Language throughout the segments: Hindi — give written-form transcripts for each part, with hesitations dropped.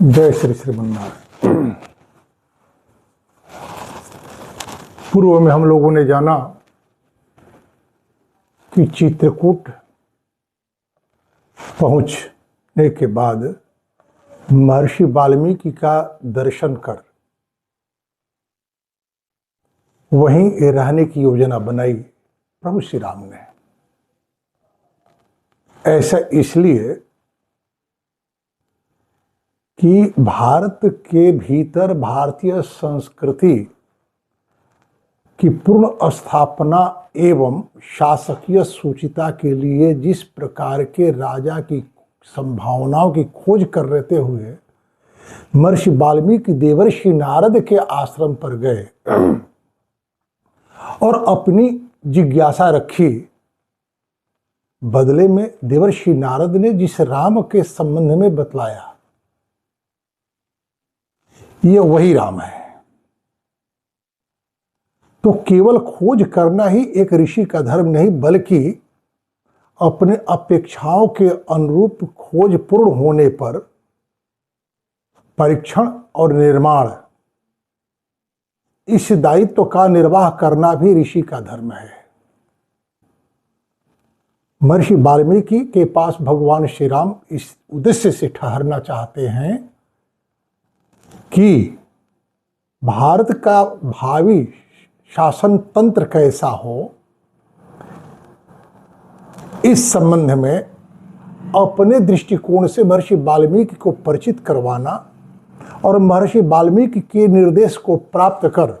जय श्री श्रीमन्नारायण। पूर्व में हम लोगों ने जाना कि चित्रकूट पहुंचने के बाद महर्षि वाल्मीकि का दर्शन कर वहीं रहने की योजना बनाई प्रभु श्री राम ने। ऐसा इसलिए कि भारत के भीतर भारतीय संस्कृति की पूर्ण स्थापना एवं शासकीय सूचिता के लिए जिस प्रकार के राजा की संभावनाओं की खोज कर रहते हुए महर्षि वाल्मीकि देवर्षि नारद के आश्रम पर गए और अपनी जिज्ञासा रखी। बदले में देवर्षि नारद ने जिस राम के संबंध में बतलाया, ये वही राम है। तो केवल खोज करना ही एक ऋषि का धर्म नहीं, बल्कि अपने अपेक्षाओं के अनुरूप खोज पूर्ण होने पर परीक्षण और निर्माण, इस दायित्व का निर्वाह करना भी ऋषि का धर्म है। महर्षि वाल्मीकि के पास भगवान श्री राम इस उद्देश्य से ठहरना चाहते हैं कि भारत का भावी शासन तंत्र कैसा हो, इस संबंध में अपने दृष्टिकोण से महर्षि वाल्मीकि को परिचित करवाना और महर्षि वाल्मीकि के निर्देश को प्राप्त कर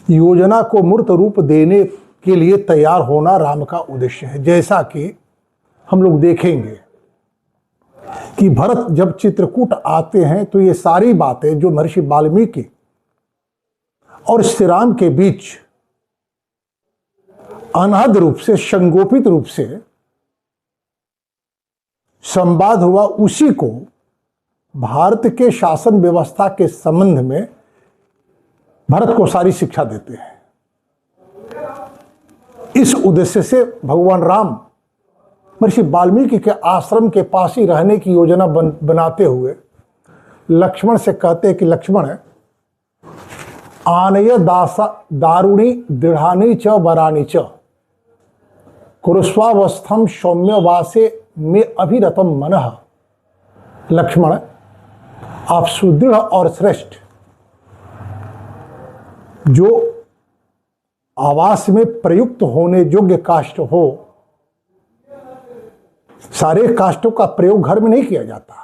योजना को मूर्त रूप देने के लिए तैयार होना राम का उद्देश्य है। जैसा कि हम लोग देखेंगे कि भरत जब चित्रकूट आते हैं तो ये सारी बातें जो महर्षि वाल्मीकि और श्री राम के बीच अनहद रूप से, संगोपित रूप से संवाद हुआ, उसी को भारत के शासन व्यवस्था के संबंध में भरत को सारी शिक्षा देते हैं। इस उद्देश्य से भगवान राम महर्षि वाल्मीकि के आश्रम के पास ही रहने की योजना बनाते हुए लक्ष्मण से कहते हैं कि लक्ष्मण, आनय दारुणी दृढ़ानी च वरानी च कुरुस्वावस्थम सौम्यवासे में अभिरतम मनः। लक्ष्मण, आप सुदृढ़ और श्रेष्ठ जो आवास में प्रयुक्त होने योग्य काष्ठ हो, सारे काष्ठों का प्रयोग घर में नहीं किया जाता।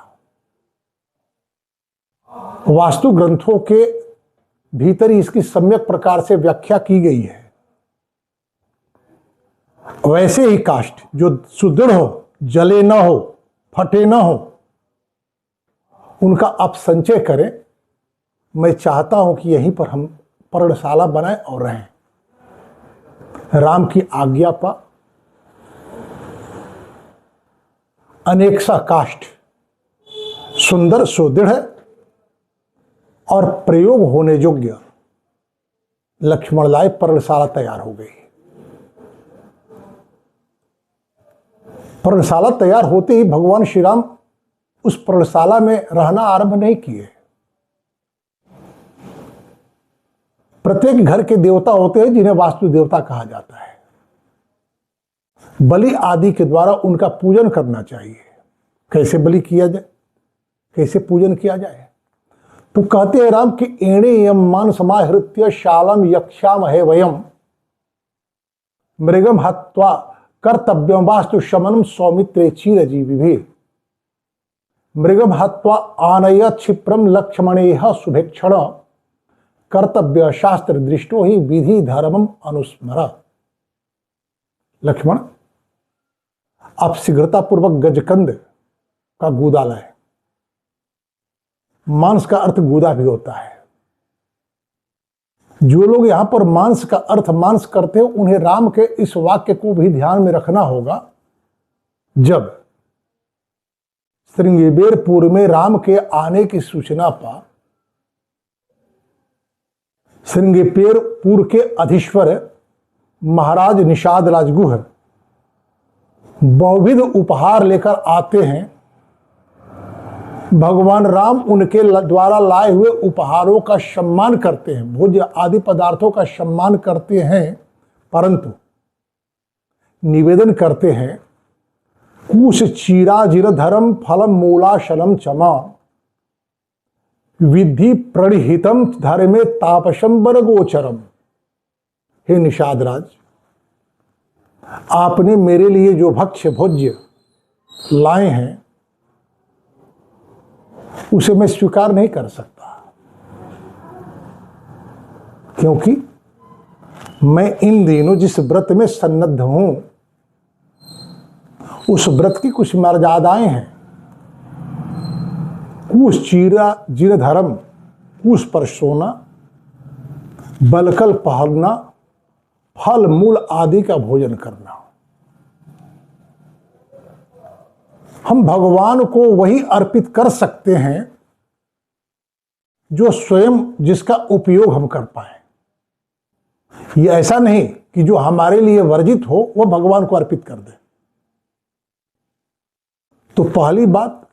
वास्तु ग्रंथों के भीतर इसकी सम्यक प्रकार से व्याख्या की गई है। वैसे ही काष्ठ जो सुदृढ़ हो, जले न हो, फटे न हो, उनका आप संचय करें। मैं चाहता हूं कि यहीं पर हम पर्णशाला बनाएं और रहें। राम की आज्ञा पा अनेक सा काष्ठ सुंदर, सुदृढ़ और प्रयोग होने योग्य लक्ष्मण लाए। पर्णशाला तैयार हो गई। पर्णशाला तैयार होते ही भगवान श्री राम उस पर्णशाला में रहना आरंभ नहीं किए। प्रत्येक घर के देवता होते हैं जिन्हें वास्तु देवता कहा जाता है। बलि आदि के द्वारा उनका पूजन करना चाहिए। कैसे बलि किया जाए, कैसे पूजन किया जाए? तो कहते हैं राम कि एणे यम मान समाहृत्य शालम यक्षामहे वयम मृगम हत्वा कर्तव्यम वास्तु शमनम सौमित्रे चिरजीविभि। मृगम हत्वा आनय क्षिप्रम लक्ष्मणेह शुभेक्षण कर्तव्य शास्त्र दृष्टो ही विधि धर्मम अनुस्मर। लक्ष्मण, आप शीघ्रता पूर्वक गजकंद का गूदा लाए। मांस का अर्थ गूदा भी होता है। जो लोग यहां पर मांस का अर्थ मांस करते हैं, उन्हें राम के इस वाक्य को भी ध्यान में रखना होगा। जब श्रृंगेबेरपुर में राम के आने की सूचना पा, श्रृंगेबेरपुर के अधीश्वर महाराज निषाद राजगुह बहुविध उपहार लेकर आते हैं भगवान राम उनके द्वारा लाए हुए उपहारों का सम्मान करते हैं, भोज्य आदि पदार्थों का सम्मान करते हैं, परंतु निवेदन करते हैं कुश चीराजिर धर्म फलम मूलाशलम चमा विधि प्रणिहितम धर्मे तापसम बर गोचरम। हे निषाद राज, आपने मेरे लिए जो भक्ष्य भोज्य लाए हैं उसे मैं स्वीकार नहीं कर सकता, क्योंकि मैं इन दिनों जिस व्रत में सन्नद्ध हूं उस व्रत की कुछ मर्यादाएं हैं। कुश चीरा जिर धर्म, कुश पर सोना, बलकल पहनना, फल मूल आदि का भोजन करना। हम भगवान को वही अर्पित कर सकते हैं जो स्वयं जिसका उपयोग हम कर पाए। ये ऐसा नहीं कि जो हमारे लिए वर्जित हो वह भगवान को अर्पित कर दे। तो पहली बात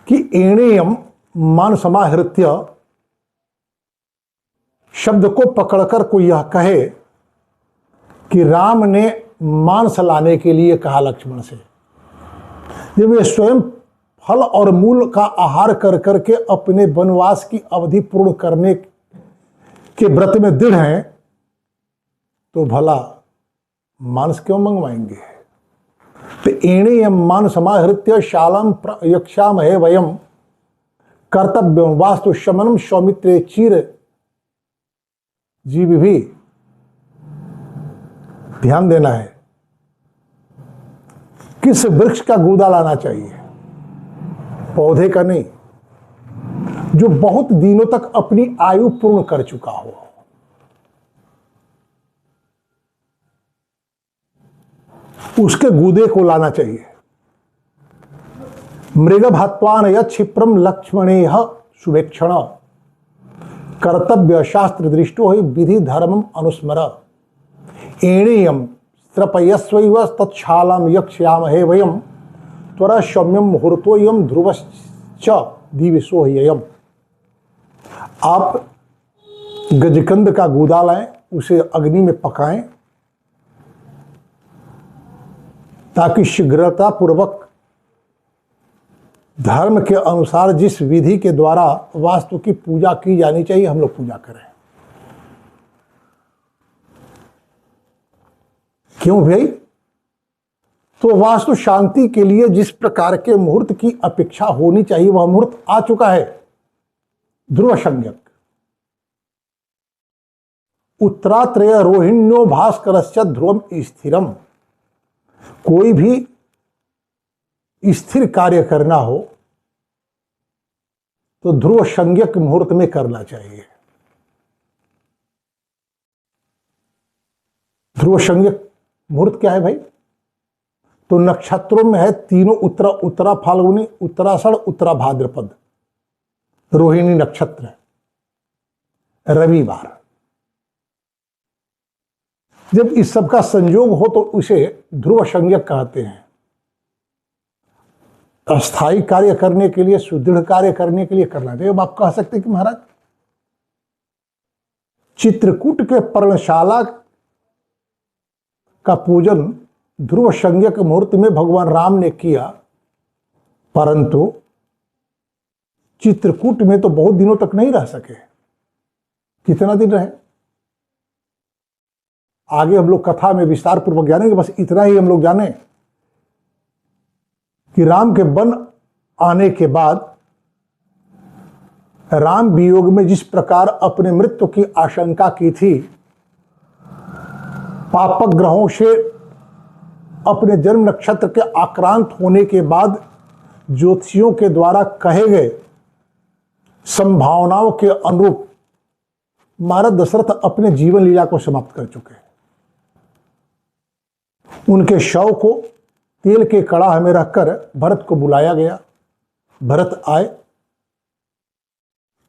कि एणेयम मान समाहृत्य शब्द को पकड़कर कोई यह कहे कि राम ने मांस लाने के लिए कहा लक्ष्मण से, जब वे स्वयं फल और मूल का आहार कर करके अपने वनवास की अवधि पूर्ण करने के व्रत में दृढ़ हैं, तो भला मांस क्यों मंगवाएंगे। तो एणेयम मान समाहृत्य शालम यक्षामहे वयम कर्तव्यम वास्तु शमनम सौमित्रे चीर। जीव भी ध्यान देना है, किस वृक्ष का गूदा लाना चाहिए, पौधे का नहीं, जो बहुत दिनों तक अपनी आयु पूर्ण कर चुका हो। उसके गूदे को लाना चाहिए। मृग भात्वान यक्षिप्रम लक्ष्मणेह शुभेक्षण कर्तव्य शास्त्र दृष्टो ही विधि धर्मम अनुस्मर। एणेयम त्रपयस्वैव तत्शालाम यक्ष्यामहे वयम त्वरा सौम्यम मुहूर्तोयम ध्रुवश्च दिविशो ययम। आप गजकंद का गूदा लाएं, उसे अग्नि में पकाएं ताकि शीघ्रता पूर्वक धर्म के अनुसार जिस विधि के द्वारा वास्तु की पूजा की जानी चाहिए हम लोग पूजा करें। क्यों भाई? तो वास्तु शांति के लिए जिस प्रकार के मुहूर्त की अपेक्षा होनी चाहिए वह मुहूर्त आ चुका है। ध्रुव संज्ञक उत्तरात्रय रोहिण्यो भास्करस्य ध्रुवम स्थिरम। कोई भी स्थिर कार्य करना हो तो ध्रुव संज्ञक मुहूर्त में करना चाहिए। ध्रुव संज्ञक मुहूर्त क्या है भाई? तो नक्षत्रों में है तीनों उत्तरा फाल्गुनी, उत्तराषाढ़, उत्तरा भाद्रपद, रोहिणी नक्षत्र, रविवार। जब इस सब का संयोग हो तो उसे ध्रुव संज्ञक कहते हैं। अस्थायी कार्य करने के लिए, सुदृढ़ कार्य करने के लिए करना चाहिए। अब आप कह सकते हैं कि महाराज चित्रकूट के पर्णशाला का पूजन ध्रुव संज्ञक मुहूर्त में भगवान राम ने किया, परंतु चित्रकूट में तो बहुत दिनों तक नहीं रह सके। कितना दिन रहे आगे हम लोग कथा में विस्तार पूर्वक जानेंगे। बस इतना ही हम लोग जाने कि राम के वन आने के बाद राम वियोग में जिस प्रकार अपने मृत्यु की आशंका की थी, पापक ग्रहों से अपने जन्म नक्षत्र के आक्रांत होने के बाद ज्योतिषियों के द्वारा कहे गए संभावनाओं के अनुरूप महाराज दशरथ अपने जीवन लीला को समाप्त कर चुके हैं। उनके शव को तेल के कड़ाह में रखकर भरत को बुलाया गया। भरत आए।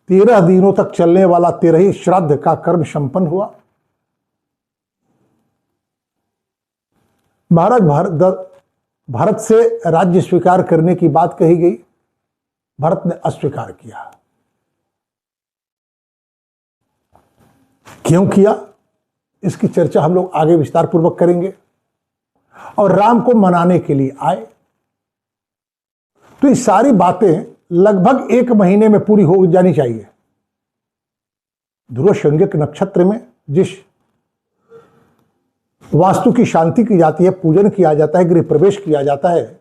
13 दिनों तक चलने वाला 13ही श्राद्ध का कर्म संपन्न हुआ। महाराज भारत से राज्य स्वीकार करने की बात कही गई। भरत ने अस्वीकार किया। क्यों किया, इसकी चर्चा हम लोग आगे विस्तार पूर्वक करेंगे। और राम को मनाने के लिए आए, तो ये सारी बातें लगभग 1 महीने में पूरी हो जानी चाहिए। ध्रुव संज्ञक नक्षत्र में जिस वास्तु की शांति की जाती है, पूजन किया जाता है, गृह प्रवेश किया जाता है,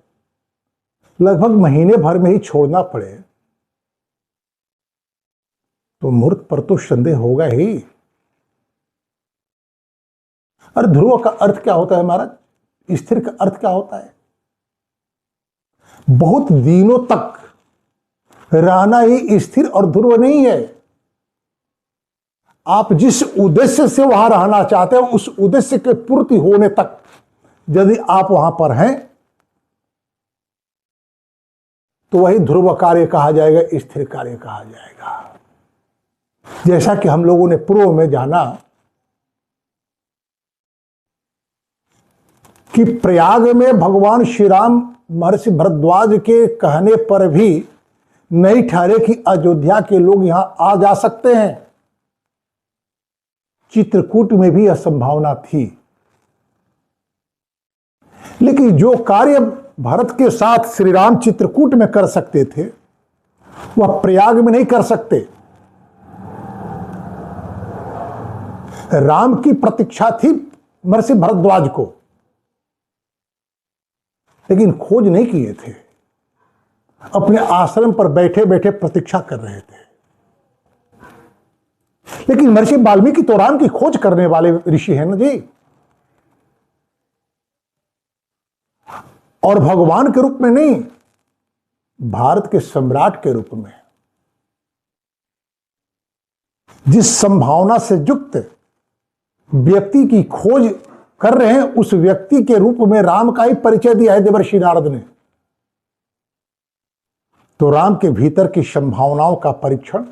लगभग महीने भर में ही छोड़ना पड़े तो मुहूर्त पर तो संदेह होगा ही। और ध्रुव का अर्थ क्या होता है महाराज? स्थिर का अर्थ क्या होता है? बहुत दिनों तक रहना ही स्थिर और ध्रुव नहीं है। आप जिस उद्देश्य से वहां रहना चाहते हैं, उस उद्देश्य के पूर्ति होने तक यदि आप वहां पर हैं तो वही ध्रुव कार्य कहा जाएगा, स्थिर कार्य कहा जाएगा। जैसा कि हम लोगों ने पूर्व में जाना कि प्रयाग में भगवान श्री राम महर्षि भरद्वाज के कहने पर भी नहीं ठहरे कि अयोध्या के लोग यहां आ जा सकते हैं। चित्रकूट में भी यह संभावना थी, लेकिन जो कार्य भरत के साथ श्री राम चित्रकूट में कर सकते थे वह प्रयाग में नहीं कर सकते। राम की प्रतीक्षा थी महर्षि भरद्वाज को, लेकिन खोज नहीं किए थे, अपने आश्रम पर बैठे बैठे प्रतीक्षा कर रहे थे। लेकिन महर्षि वाल्मीकि तो राम की खोज करने वाले ऋषि हैं ना जी, और भगवान के रूप में नहीं, भारत के सम्राट के रूप में। जिस संभावना से युक्त व्यक्ति की खोज कर रहे हैं, उस व्यक्ति के रूप में राम का ही परिचय दिया है देवर्षि नारद ने। तो राम के भीतर की संभावनाओं का परीक्षण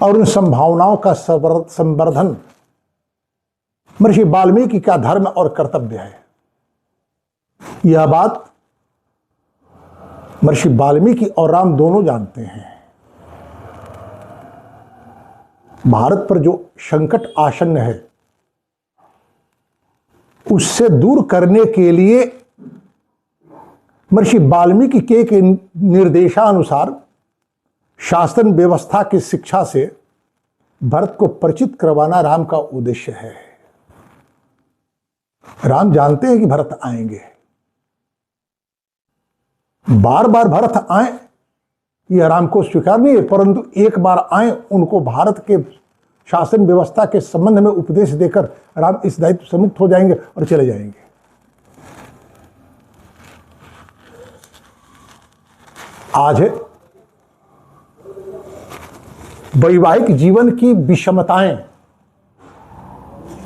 और उन संभावनाओं का संवर्धन महर्षि वाल्मीकि का धर्म और कर्तव्य है। यह बात महर्षि वाल्मीकि और राम दोनों जानते हैं। भारत पर जो संकट आसन्न है उससे दूर करने के लिए महर्षि वाल्मीकि के निर्देशानुसार शासन व्यवस्था की शिक्षा से भरत को परिचित करवाना राम का उद्देश्य है। राम जानते हैं कि भरत आएंगे, बार बार भरत आए यह राम को स्वीकार नहीं है, परंतु एक बार आए उनको भारत के शासन व्यवस्था के संबंध में उपदेश देकर राम इस दायित्व से मुक्त हो जाएंगे और चले जाएंगे। आज वैवाहिक जीवन की विषमताएं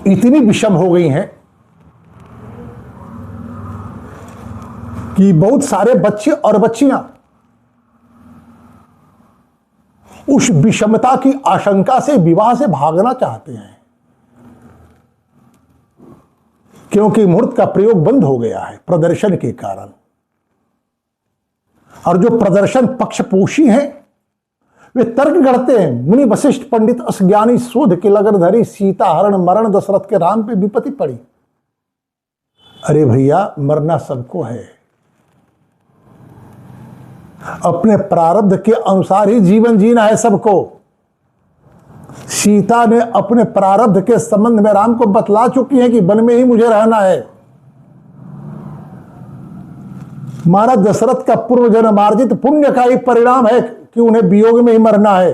इतनी विषम हो गई हैं कि बहुत सारे बच्चे और बच्चियां उस विषमता की आशंका से विवाह से भागना चाहते हैं, क्योंकि मुहूर्त का प्रयोग बंद हो गया है प्रदर्शन के कारण। और जो प्रदर्शन पक्षपोषी हैं वे तर्क गढ़ते हैं, मुनि वशिष्ठ पंडित असज्ञानी शोध के लगन धरी, सीता हरण मरण दशरथ के राम पे विपत्ति पड़ी। अरे भैया, मरना सबको है, अपने प्रारब्ध के अनुसार ही जीवन जीना है सबको। सीता ने अपने प्रारब्ध के संबंध में राम को बतला चुकी है कि वन में ही मुझे रहना है। महाराज दशरथ का पूर्व जन्मार्जित पुण्य का ही परिणाम है कि उन्हें वियोग में ही मरना है।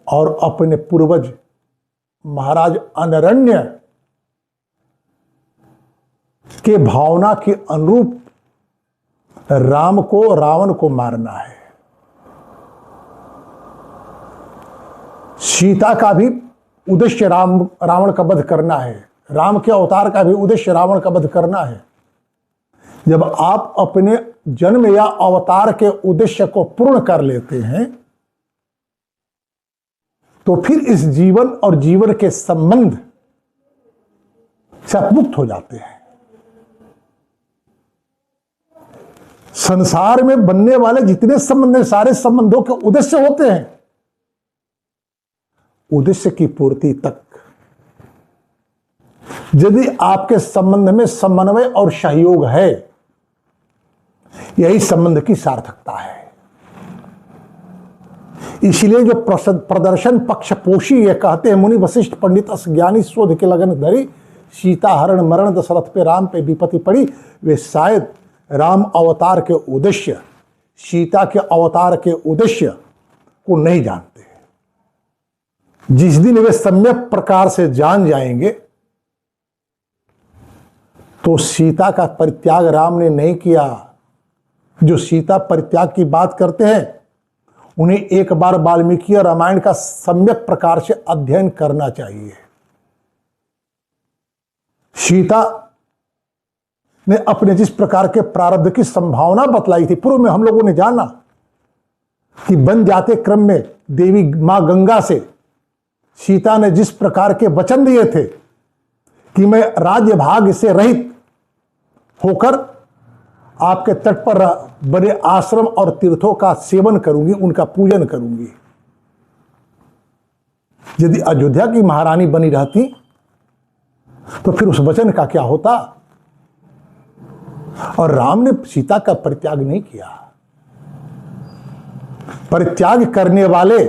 और अपने पूर्वज महाराज अनरण्य के भावना के अनुरूप राम को रावण को मारना है। सीता का भी उद्देश्य रावण का वध करना है, राम के अवतार का भी उद्देश्य रावण का वध करना है। जब आप अपने जन्म या अवतार के उद्देश्य को पूर्ण कर लेते हैं तो फिर इस जीवन और जीवन के संबंध से आप मुक्त हो जाते हैं। संसार में बनने वाले जितने संबंध हैं, सारे संबंधों के उद्देश्य होते हैं, उद्देश्य की पूर्ति तक। यदि आपके संबंध में समन्वय और सहयोग है, यही संबंध की सार्थकता है। इसलिए जो प्रदर्शन पक्षपोषी ये कहते हैं, मुनि वशिष्ठ पंडित असज्ञानी शोध के लगन धरी, सीता हरण मरण दशरथ पे राम पे विपत्ति पड़ी, वे शायद राम अवतार के उद्देश्य, सीता के अवतार के उद्देश्य को नहीं जानते। जिस दिन वे सम्यक प्रकार से जान जाएंगे, तो सीता का परित्याग राम ने नहीं किया। जो सीता परित्याग की बात करते हैं, उन्हें एक बार वाल्मीकि रामायण का सम्यक प्रकार से अध्ययन करना चाहिए। सीता ने अपने जिस प्रकार के प्रारब्ध की संभावना बतलाई थी, पूर्व में हम लोगों ने जाना कि बन जाते क्रम में देवी मां गंगा से सीता ने जिस प्रकार के वचन दिए थे कि मैं राज्य भाग से रहित होकर आपके तट पर बने आश्रम और तीर्थों का सेवन करूंगी, उनका पूजन करूंगी। यदि अयोध्या की महारानी बनी रहती तो फिर उस वचन का क्या होता। और राम ने सीता का परित्याग नहीं किया। परित्याग करने वाले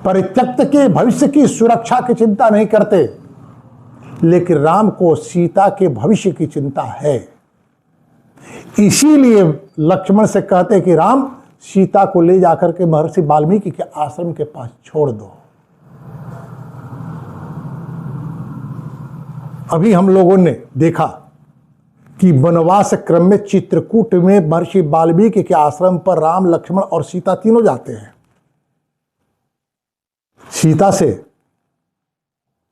परित्यक्त के भविष्य की सुरक्षा की चिंता नहीं करते, लेकिन राम को सीता के भविष्य की चिंता है। इसीलिए लक्ष्मण से कहते कि राम, सीता को ले जाकर के महर्षि वाल्मीकि के आश्रम के पास छोड़ दो। अभी हम लोगों ने देखा कि वनवास क्रम में चित्रकूट में महर्षि वाल्मीकि के आश्रम पर राम, लक्ष्मण और सीता तीनों जाते हैं। सीता से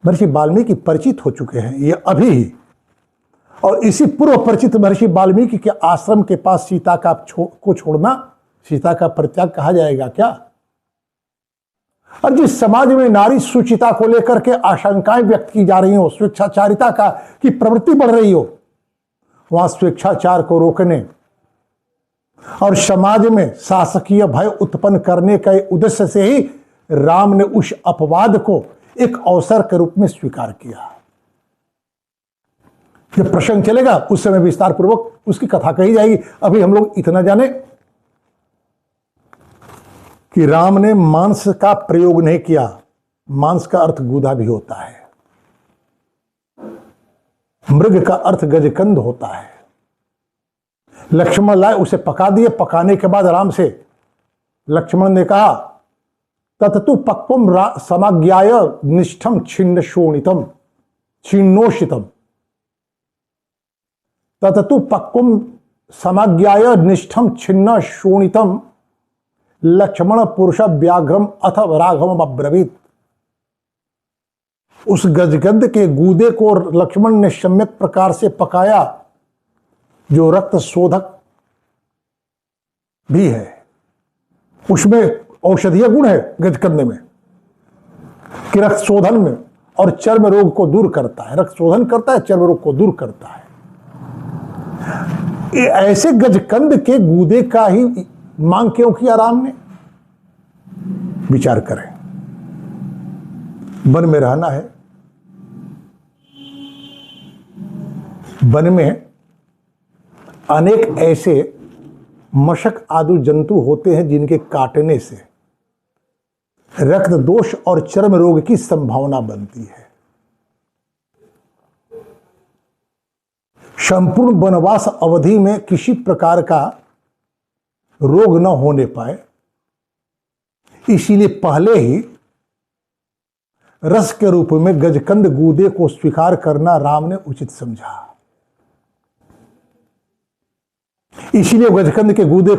महर्षि वाल्मीकि परिचित हो चुके हैं, ये अभी ही। और इसी पूर्व परिचित महर्षि वाल्मीकि के आश्रम के पास सीता को छोड़ना सीता का परित्याग कहा जाएगा क्या? और जिस समाज में नारी सुचिता को लेकर के आशंकाएं व्यक्त की जा रही हो, स्वेच्छाचारिता की प्रवृत्ति बढ़ रही हो, वहां स्वेच्छाचार को रोकने और समाज में शासकीय भय उत्पन्न करने के उद्देश्य से ही राम ने उस अपवाद को एक अवसर के रूप में स्वीकार किया। जब प्रसंग चलेगा उस समय विस्तार पूर्वक उसकी कथा कही जाएगी। अभी हम लोग इतना जाने कि राम ने मांस का प्रयोग नहीं किया। मांस का अर्थ गूदा भी होता है, मृग का अर्थ गजकंद होता है। लक्ष्मण लाए, उसे पका दिए। पकाने के बाद राम से लक्ष्मण ने कहा, तततु पक्वम समाज्ञाय निष्ठम छिन्न शोणितम छिन्नोषितम। तततु पक्वम समाज्ञाय निष्ठम छिन्न शोणितम लक्ष्मण पुरुष व्याघ्रम अथ राघवम अब्रवीत। उस गजगंध के गूदे को लक्ष्मण ने सम्यक प्रकार से पकाया, जो रक्त शोधक भी है। उसमें औषधीय गुण है गजकंद में, कि रक्त शोधन में और चर्म रोग को दूर करता है। रक्त शोधन करता है, चर्म रोग को दूर करता है। ऐसे गजकंद के गूदे का ही मांग क्यों किया राम ने? विचार करें। वन में रहना है, वन में अनेक ऐसे मशक आदि जंतु होते हैं जिनके काटने से रक्त दोष और चर्म रोग की संभावना बनती है। संपूर्ण वनवास अवधि में किसी प्रकार का रोग न होने पाए, इसीलिए पहले ही रस के रूप में गजकंद गूदे को स्वीकार करना राम ने उचित समझा। इसीलिए गजकंद के गूदे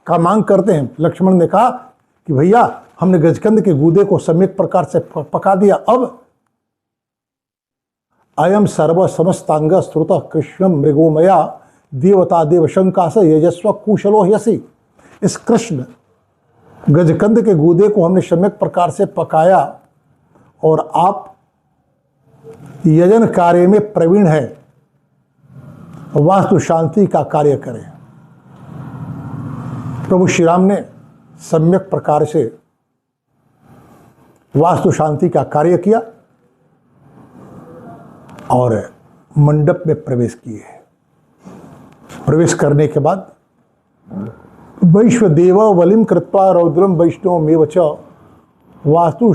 का मांग करते हैं। लक्ष्मण ने कहा कि भैया, हमने गजकंद के गूदे को सम्यक प्रकार से पका दिया, अब अयम सर्व समस्तांग श्रुत कृष्ण मृगोमया देवता देवशंका से यजस्व कुशलो यसी। इस कृष्ण गजकंद के गूदे को हमने सम्यक प्रकार से पकाया और आप यजन कार्य में प्रवीण है, वास्तु शांति का कार्य करें। प्रभु श्री राम ने सम्यक प्रकार से वास्तु शांति का कार्य किया और मंडप में प्रवेश किए। प्रवेश करने के बाद वैश्वदेव बलिम कृत्वा रौद्रम वैष्णवमेव च वास्तु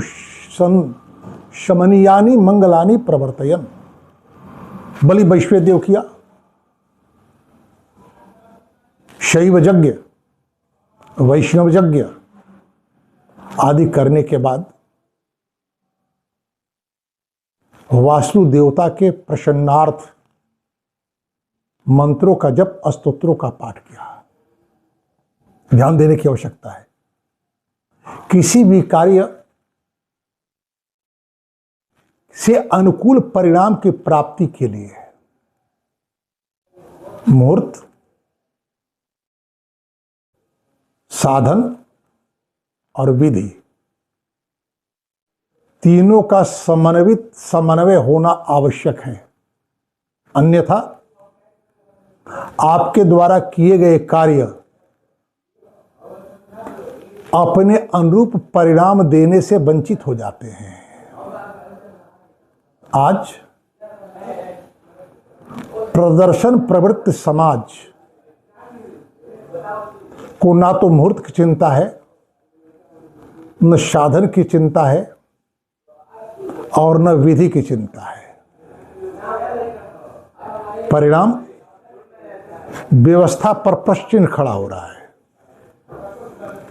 शमनीयानि मंगलानि प्रवर्तयन। बलि वैश्वदेव किया, शैव यज्ञ, वैष्णव यज्ञ आदि करने के बाद वास्तु देवता के प्रसन्नार्थ मंत्रों का जप, स्तोत्रों का पाठ किया। ध्यान देने की आवश्यकता है। किसी भी कार्य से अनुकूल परिणाम की प्राप्ति के लिए मुहूर्त, साधन और विधि तीनों का समन्वय होना आवश्यक है। अन्यथा आपके द्वारा किए गए कार्य अपने अनुरूप परिणाम देने से वंचित हो जाते हैं। आज प्रदर्शन प्रवृत्त समाज को ना तो मुहूर्त की चिंता है, न साधन की चिंता है और न विधि की चिंता है। परिणाम व्यवस्था पर प्रश्न खड़ा हो रहा है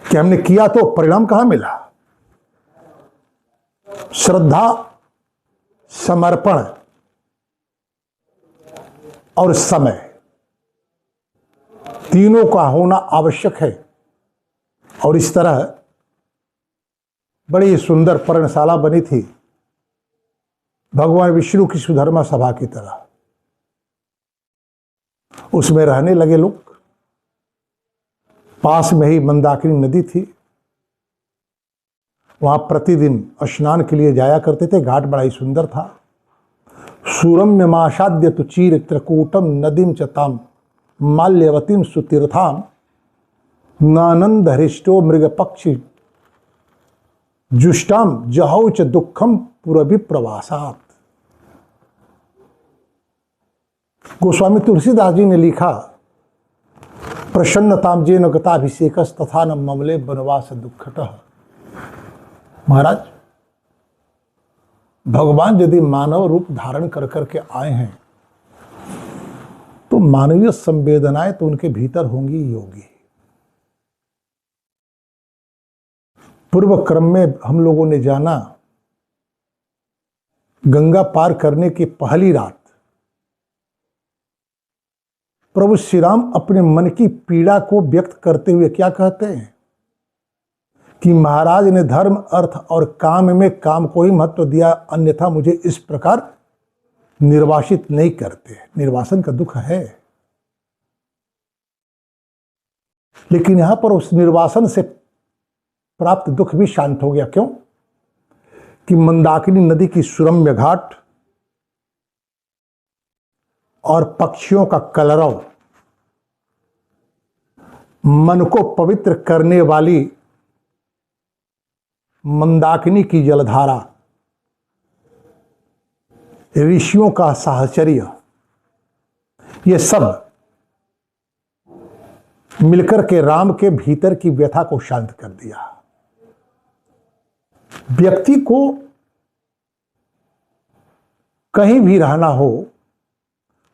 कि हमने किया तो परिणाम कहां मिला। श्रद्धा, समर्पण और समय तीनों का होना आवश्यक है। और इस तरह बड़ी सुंदर पर्णशाला बनी थी भगवान विष्णु की सुधर्मा सभा की तरह। उसमें रहने लगे लोग। पास में ही मंदाकिनी नदी थी, वहां प्रतिदिन स्नान के लिए जाया करते थे। घाट बड़ा ही सुंदर था। सूरम्य माशाद्य तु चीर त्रिकूटम नदीम चताम माल्यवतीम सुतीर्थाम नानंद हरिष्टो मृग पक्षी जुष्टाम जहौच दुखम पुरभि प्रवासात। गोस्वामी तुलसीदास जी ने लिखा, प्रसन्नताम जेन गताभिषेकस तथा न ममले वनवास दुखतः। महाराज, भगवान यदि मानव रूप धारण कर करके आए हैं तो मानवीय संवेदनाएं तो उनके भीतर होंगी ही होगी। पूर्व क्रम में हम लोगों ने जाना, गंगा पार करने की पहली रात प्रभु श्री राम अपने मन की पीड़ा को व्यक्त करते हुए क्या कहते हैं कि महाराज ने धर्म, अर्थ और काम में काम को ही महत्व दिया, अन्यथा मुझे इस प्रकार निर्वासित नहीं करते। निर्वासन का दुख है, लेकिन यहां पर उस निर्वासन से प्राप्त दुख भी शांत हो गया। क्यों? कि मंदाकिनी नदी की सुरम्य घाट और पक्षियों का कलरव, मन को पवित्र करने वाली मंदाकिनी की जलधारा, ऋषियों का साहचर्य, ये सब मिलकर के राम के भीतर की व्यथा को शांत कर दिया। व्यक्ति को कहीं भी रहना हो,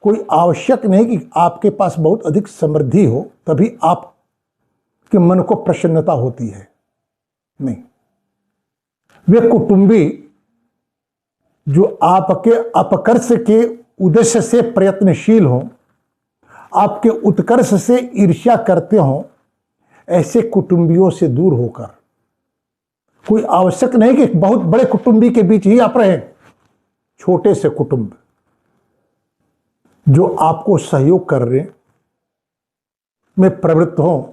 कोई आवश्यक नहीं कि आपके पास बहुत अधिक समृद्धि हो तभी आपके मन को प्रसन्नता होती है। नहीं, वे कुटुंबी जो आपके अपकर्ष के उद्देश्य से प्रयत्नशील हों, आपके उत्कर्ष से ईर्ष्या करते हों, ऐसे कुटुंबियों से दूर होकर, कोई आवश्यक नहीं कि बहुत बड़े कुटुंबी के बीच ही आप रहें। छोटे से कुटुंब जो आपको सहयोग करने में प्रवृत्त हों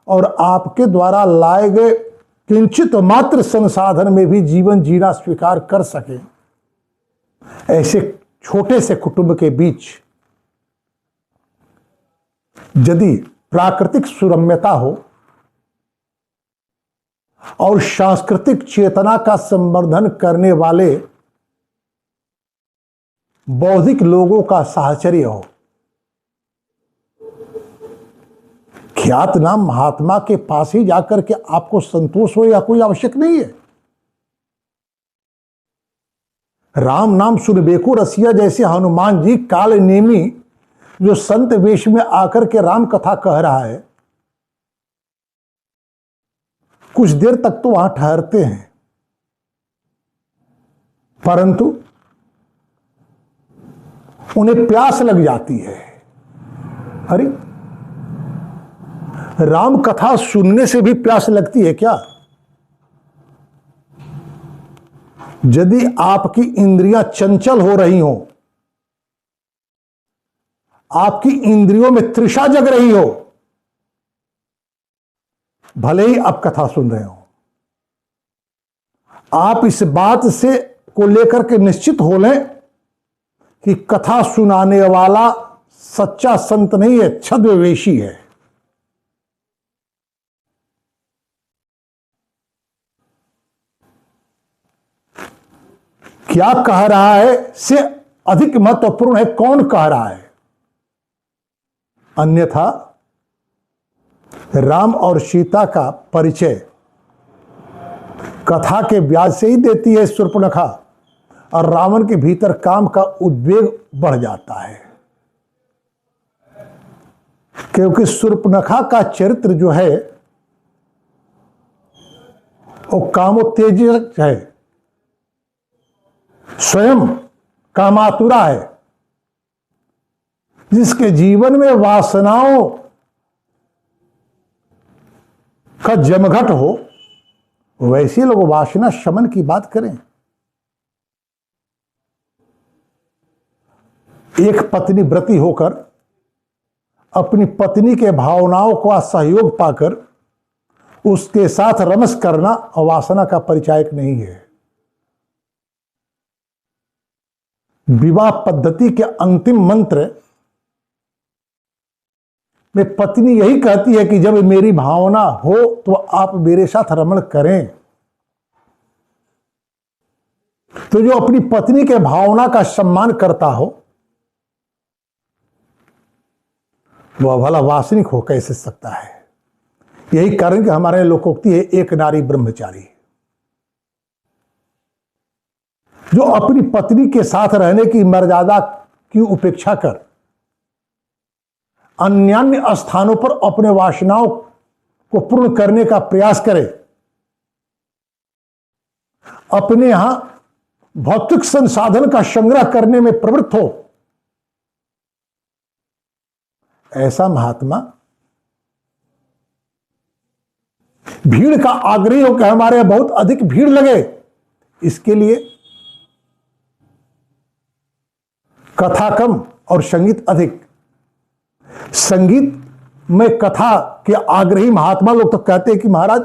और आपके द्वारा लाए गए किंचित मात्र संसाधन में भी जीवन जीना स्वीकार कर सके, ऐसे छोटे से कुटुंब के बीच यदि प्राकृतिक सुरम्यता हो और सांस्कृतिक चेतना का संवर्धन करने वाले बौद्धिक लोगों का साहचर्य हो। ख्यात नाम महात्मा के पास ही जाकर के आपको संतोष हो या कोई आवश्यक नहीं है। राम नाम सुनबेको रसिया जैसे हनुमान जी काल नेमी जो संत वेश में आकर के राम कथा कह रहा है, कुछ देर तक तो वहां ठहरते हैं, परंतु उन्हें प्यास लग जाती है। अरे राम कथा सुनने से भी प्यास लगती है क्या? यदि आपकी इंद्रियां चंचल हो रही हो, आपकी इंद्रियों में तृषा जग रही हो, भले ही आप कथा सुन रहे हो, आप इस बात से को लेकर के निश्चित हो लें कि कथा सुनाने वाला सच्चा संत नहीं है, छद्मवेशी है। क्या कह रहा है से अधिक महत्वपूर्ण है कौन कह रहा है। अन्यथा राम और सीता का परिचय कथा के ब्याज से ही देती है शूर्पणखा, और रावण के भीतर काम का उद्वेग बढ़ जाता है, क्योंकि शूर्पणखा का चरित्र जो है वो कामोत्तेजक है, स्वयं कामातुरा है। जिसके जीवन में वासनाओं का जमघट हो, वैसे लोग वासना शमन की बात करें। एक पत्नी व्रती होकर अपनी पत्नी के भावनाओं का सहयोग पाकर उसके साथ रमस करना वासना का परिचायक नहीं है। विवाह पद्धति के अंतिम मंत्र में पत्नी यही कहती है कि जब मेरी भावना हो तो आप मेरे साथ रमण करें। तो जो अपनी पत्नी के भावना का सम्मान करता हो वह भला वासनिक हो कैसे सकता है। यही कारण कि हमारे लोकोक्ति है एक नारी ब्रह्मचारी। जो अपनी पत्नी के साथ रहने की मर्यादा की उपेक्षा कर अन्यान्य स्थानों पर अपने वासनाओं को पूर्ण करने का प्रयास करे, अपने यहां भौतिक संसाधन का संग्रह करने में प्रवृत्त हो, ऐसा महात्मा भीड़ का आग्रही हो कि हमारे यहां बहुत अधिक भीड़ लगे, इसके लिए कथा कम और संगीत अधिक। संगीत में कथा के आग्रही महात्मा लोग तो कहते हैं कि महाराज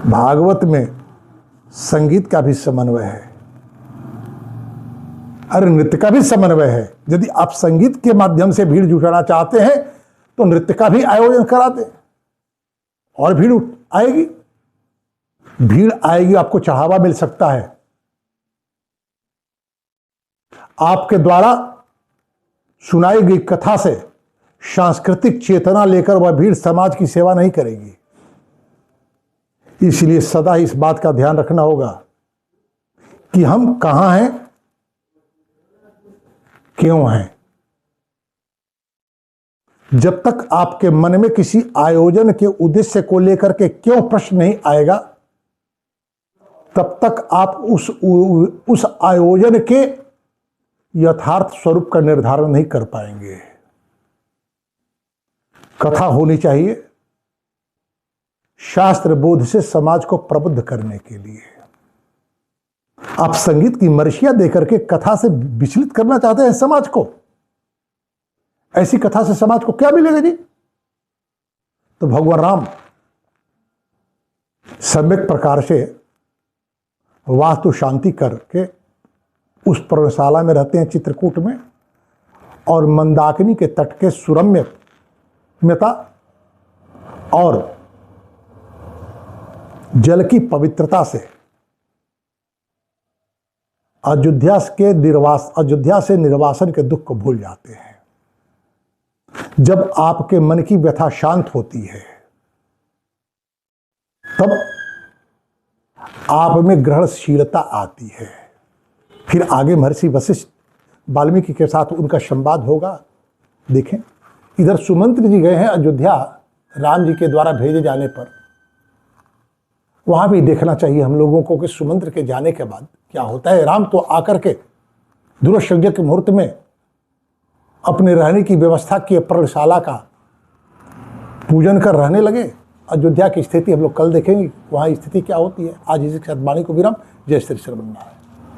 भागवत में संगीत का भी समन्वय है, अरे नृत्य का भी समन्वय है। यदि आप संगीत के माध्यम से भीड़ जुटाना चाहते हैं तो नृत्य का भी आयोजन करा दें और भीड़ आएगी। भीड़ आएगी, आपको चढ़ावा मिल सकता है। आपके द्वारा सुनाई गई कथा से सांस्कृतिक चेतना लेकर वह भीड़ समाज की सेवा नहीं करेगी। इसलिए सदा इस बात का ध्यान रखना होगा कि हम कहां हैं, क्यों हैं। जब तक आपके मन में किसी आयोजन के उद्देश्य को लेकर के क्यों प्रश्न नहीं आएगा, तब तक आप उस आयोजन के यथार्थ स्वरूप का निर्धारण नहीं कर पाएंगे। कथा होनी चाहिए शास्त्र बोध से समाज को प्रबुद्ध करने के लिए। आप संगीत की मर्शिया देकर के कथा से विचलित करना चाहते हैं समाज को। ऐसी कथा से समाज को क्या मिलेगा जी? तो भगवान राम सम्यक प्रकार से वास्तु शांति करके उस पर्णशाला में रहते हैं चित्रकूट में, और मंदाकिनी के तट के सुरम्य आध्यात्मिकता और जल की पवित्रता से अयोध्या से निर्वासन के दुख को भूल जाते हैं। जब आपके मन की व्यथा शांत होती है तब आप में ग्रहणशीलता आती है। फिर आगे महर्षि वशिष्ठ वाल्मीकि के साथ उनका संवाद होगा। देखें, इधर सुमंत्र जी गए हैं अयोध्या राम जी के द्वारा भेजे जाने पर। वहां भी देखना चाहिए हम लोगों को कि सुमंत्र के जाने के बाद क्या होता है। राम तो आकर के दूरसंज्ञा के मुहूर्त में अपने रहने की व्यवस्था की पर्णशाला का पूजन कर रहने लगे। अयोध्या की स्थिति हम लोग कल देखेंगे, वहां स्थिति क्या होती है। आज इसी के साथ वाणी को विराम। जय श्री श्रीमन नारायण।